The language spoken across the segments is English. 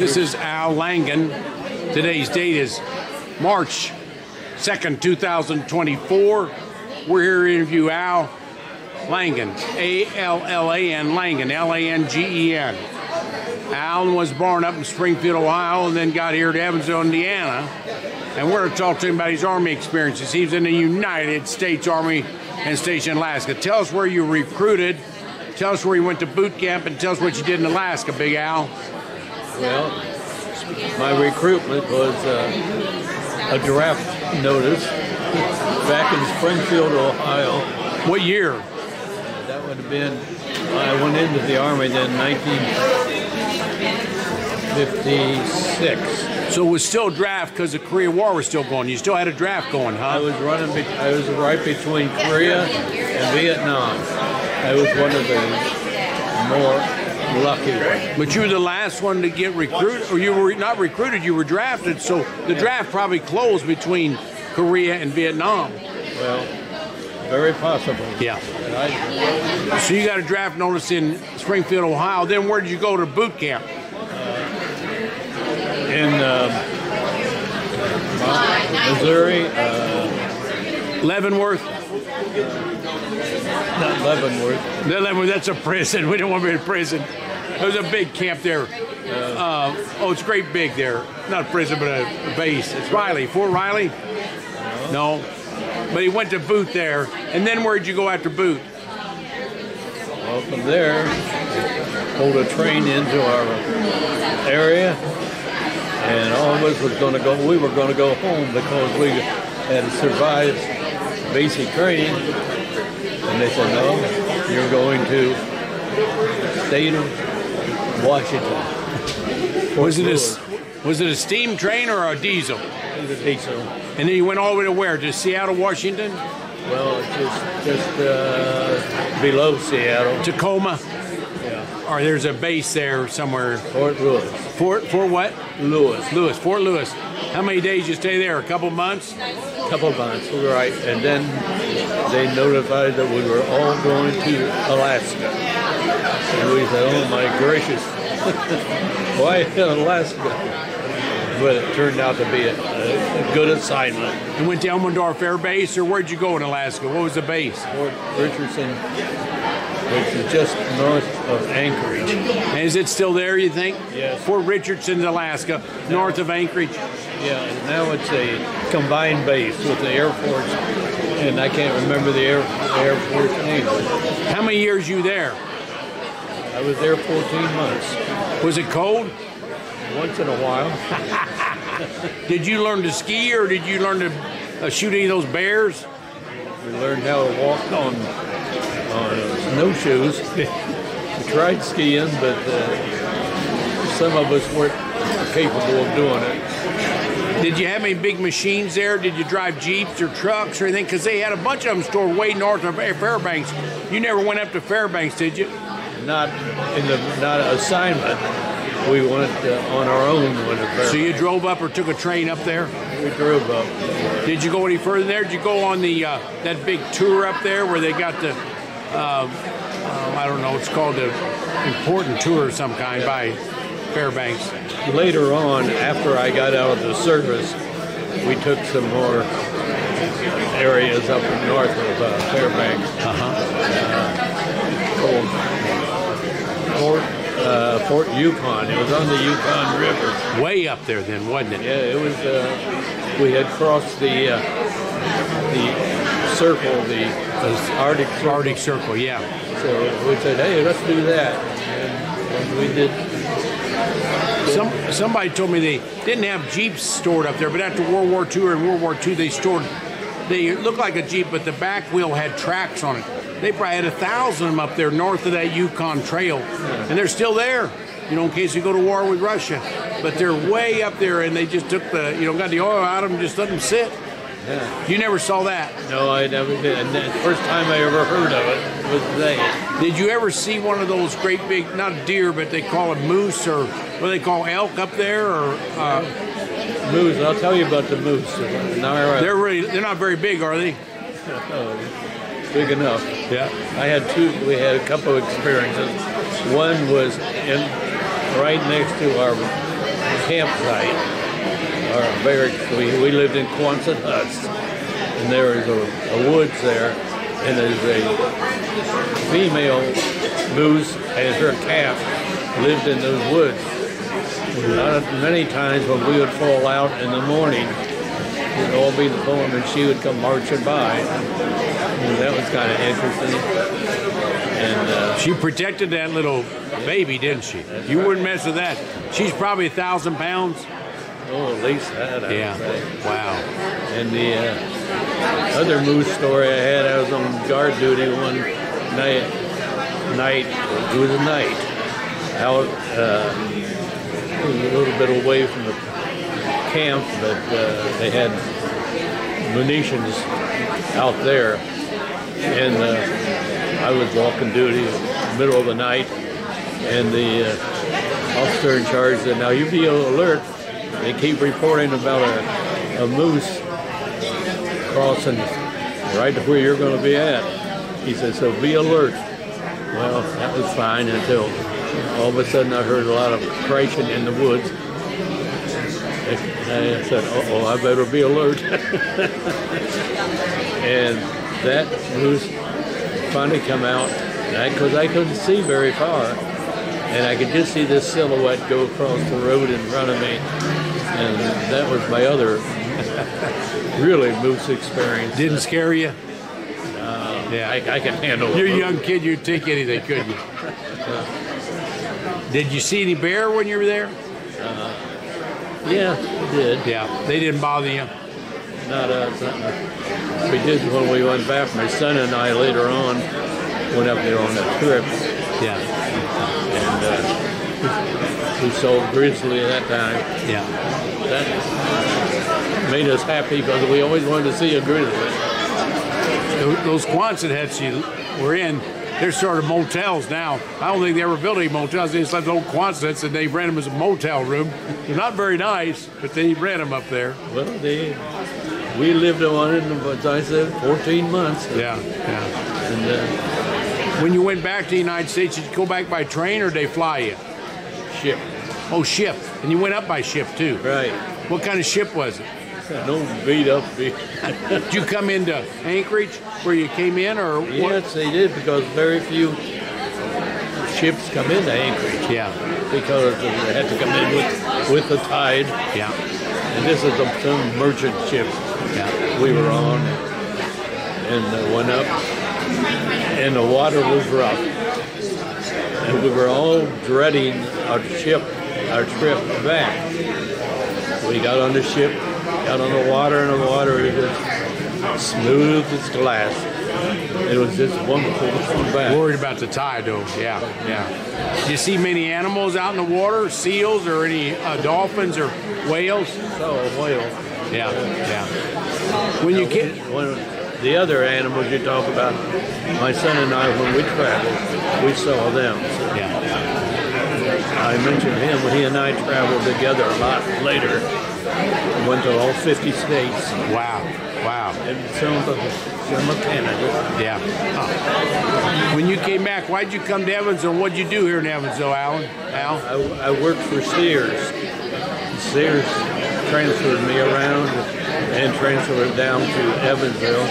This is Allan Langen. Today's date is March 2nd, 2024. We're here to interview Al Langen, A-L-L-A-N, Langen, L-A-N-G-E-N. Allan was born up in Springfield, Ohio, and then got here to Evansville, Indiana. And we're going to talk to him about his Army experiences. He was in the United States Army and stationed in Alaska. Tell us where you recruited, tell us where you went to boot camp, and tell us what you did in Alaska, Big Al. Well, my recruitment was a draft notice back in Springfield, Ohio. What year? That would have been, I went into the Army in 1956. So it was still draft because the Korean War was still going. You still had a draft going, huh? I was right between Korea and Vietnam. I was one of the more lucky ones. But you were the last one to get recruited, or you were not recruited, you were drafted, so the draft probably closed between Korea and Vietnam. Well, very possible. Yeah. So you got a draft notice in Springfield, Ohio. Then where did you go to boot camp? In Missouri. Leavenworth? Not Leavenworth. Leavenworth, that's a prison. We don't want to be in prison. There's a big camp there. Oh, it's great big there. Not a prison, but a base. It's Riley. Fort Riley? No. But he went to boot there. And then where'd you go after boot? Well, from there, pulled a train into our area, and all of us was going to go. We were going to go home because we had survived basic training. And they said, no, you're going to state of Washington. Was it a steam train or a diesel? It was a diesel. And then you went all the way to where? To Seattle, Washington? Well, just below Seattle. Tacoma? Yeah. Or there's a base there somewhere. Fort Lewis. Fort what? Lewis. Fort Lewis. How many days you stay there? A couple months? Couple months, right. And then they notified that we were all going to Alaska. And we said, oh my gracious, why Alaska? But it turned out to be a good assignment. You went to Elmendorf Air Base, or where'd you go in Alaska? What was the base? Fort Richardson, which is just north of Anchorage. And is it still there, you think? Yes. Fort Richardson, Alaska, north of Anchorage. Yeah, now it's a combined base with the Air Force, and I can't remember the Air Force name. How many years you there? I was there 14 months. Was it cold? Once in a while. Did you learn to ski, or did you learn to shoot any of those bears? We learned how to walk on snowshoes. We tried skiing, but some of us weren't capable of doing it. Did you have any big machines there? Did you drive Jeeps or trucks or anything? Because they had a bunch of them stored way north of Fairbanks. You never went up to Fairbanks, did you? Not assignment. We went on our own. So you drove up or took a train up there? We drove up. Did you go any further there? Did you go on the that big tour up there where they got the, I don't know, it's called the important tour of some kind by Fairbanks? Later on, after I got out of the service, we took some more areas up north of Fairbanks. Fort Yukon. It was on the Yukon River. Way up there then, wasn't it? Yeah, it was. We had crossed the circle, the Arctic Circle. Yeah. So we said, hey, let's do that, and we did. Somebody told me they didn't have Jeeps stored up there, but after World War II or in World War II, they looked like a Jeep, but the back wheel had tracks on it. They probably had 1,000 of them up there north of that Yukon Trail, and they're still there, you know, in case we go to war with Russia. But they're way up there, and they just took got the oil out of them, just let them sit. Yeah. You never saw that? No, I never did. And the first time I ever heard of it was today. Did you ever see one of those great big, not deer, but they call it moose, or what they call elk up there, or moose? I'll tell you about the moose. They're not very big, are they? Big enough. Yeah. We had a couple of experiences. One was right next to our campsite, our barracks. We lived in Quonset huts, and there is a woods there, and there's a female moose and her calf lived in those woods. Many times when we would fall out in the morning, it would all be the phone, and she would come marching by. And that was kind of interesting. And she protected that little baby, didn't she? You wouldn't mess with that. She's probably 1,000 pounds. Oh, at least that, I would say. Wow. And the other moose story I had, I was on guard duty one night. It was a night out a little bit away from the camp, but they had munitions out there, and I was walking duty in the middle of the night, and the officer in charge said, "Now you be alert. They keep reporting about a moose crossing right to where you're going to be at." He said, "So be alert." Well, that was fine until all of a sudden I heard a lot of crashing in the woods. I said, "Uh-oh, I better be alert." And that moose finally come out, because I couldn't see very far, and I could just see this silhouette go across the road in front of me, and that was my other really moose experience. Didn't scare you? Yeah, I can handle it. You're a young kid, you'd take anything, couldn't you? Did you see any bear when you were there? Yeah, we did. Yeah, they didn't bother you? Not us. We did when we went back. My son and I later on went up there on a trip. Yeah. And we saw grizzly at that time. Yeah. That made us happy because we always wanted to see a grizzly. Those Quonset huts you were in, they're sort of motels now. I don't think they ever built any motels. They just left old Quonset huts and they rent them as a motel room. They're not very nice, but they rent them up there. Well, we lived on it, as I said, 14 months. Yeah. And when you went back to the United States, did you go back by train or did they fly you? Ship. Oh, ship. And you went up by ship too. Right. What kind of ship was it? No beat up. Did you come into Anchorage where you came in, or what? Yes, they did, because very few ships come into Anchorage. Yeah. Because they had to come in with the tide. Yeah. And this is some merchant ship we were on, and went up, and the water was rough. And we were all dreading our trip back. We got on the ship, got on the water, and the water was just smooth as glass. It was just wonderful to come back. Worried about the tide, though. Yeah. Did you see many animals out in the water? Seals or any dolphins or whales? Saw a whale. Yeah. When you get the other animals you talk about, my son and I, when we traveled, we saw them. So yeah. I mentioned him. He and I traveled together a lot later. We went to all 50 states. Wow. And some of Canada. Yeah. Oh. When you came back, why'd you come to Evansville? What'd you do here in Evansville, Al? I worked for Sears. Sears transferred me around and transferred it down to Evansville.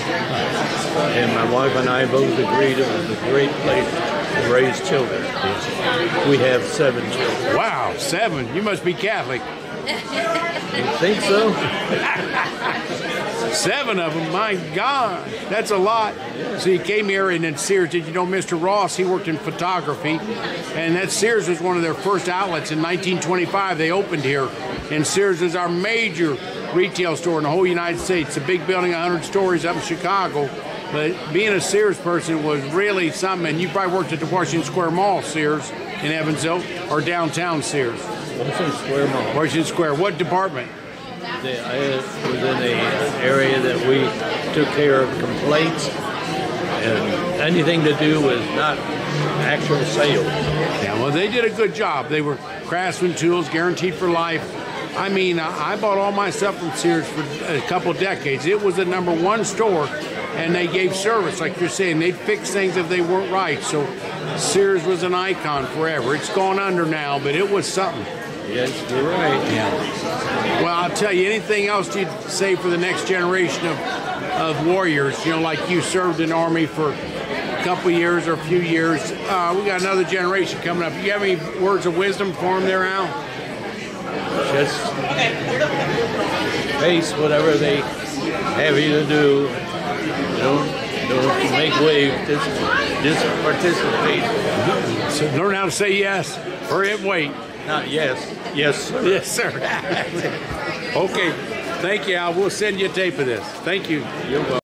And my wife and I both agreed it was a great place to raise children. We have 7 children. Wow, 7. You must be Catholic. You think so? 7 of them, my God, that's a lot. Yeah. So you came here, and then Sears, did you know Mr. Ross? He worked in photography, and that Sears was one of their first outlets in 1925. They opened here, and Sears is our major retail store in the whole United States. A big building, 100 stories up in Chicago. But being a Sears person was really something, and you probably worked at the Washington Square Mall, Sears, in Evansville, or downtown Sears. Washington Square Mall. Washington Square. What department? I was in an area that we took care of complaints and anything to do with not actual sales. Yeah, well, they did a good job. They were Craftsman tools, guaranteed for life. I mean, I bought all my stuff from Sears for a couple decades. It was the #1 store, and they gave service, like you're saying. They'd fix things if they weren't right. So Sears was an icon forever. It's gone under now, but it was something. Yes, you're right. Yeah. Well, I'll tell you, anything else you'd say for the next generation of warriors? You know, like you served in the Army for a couple years or a few years. We got another generation coming up. You have any words of wisdom for them there, Al? Just face whatever they have you to do. Don't make waves. Just participate. So learn how to say yes. Hurry up and wait. Not yes. Yes, sir. Yes, sir. Okay. Thank you, Al. We'll send you a tape of this. Thank you. You're welcome.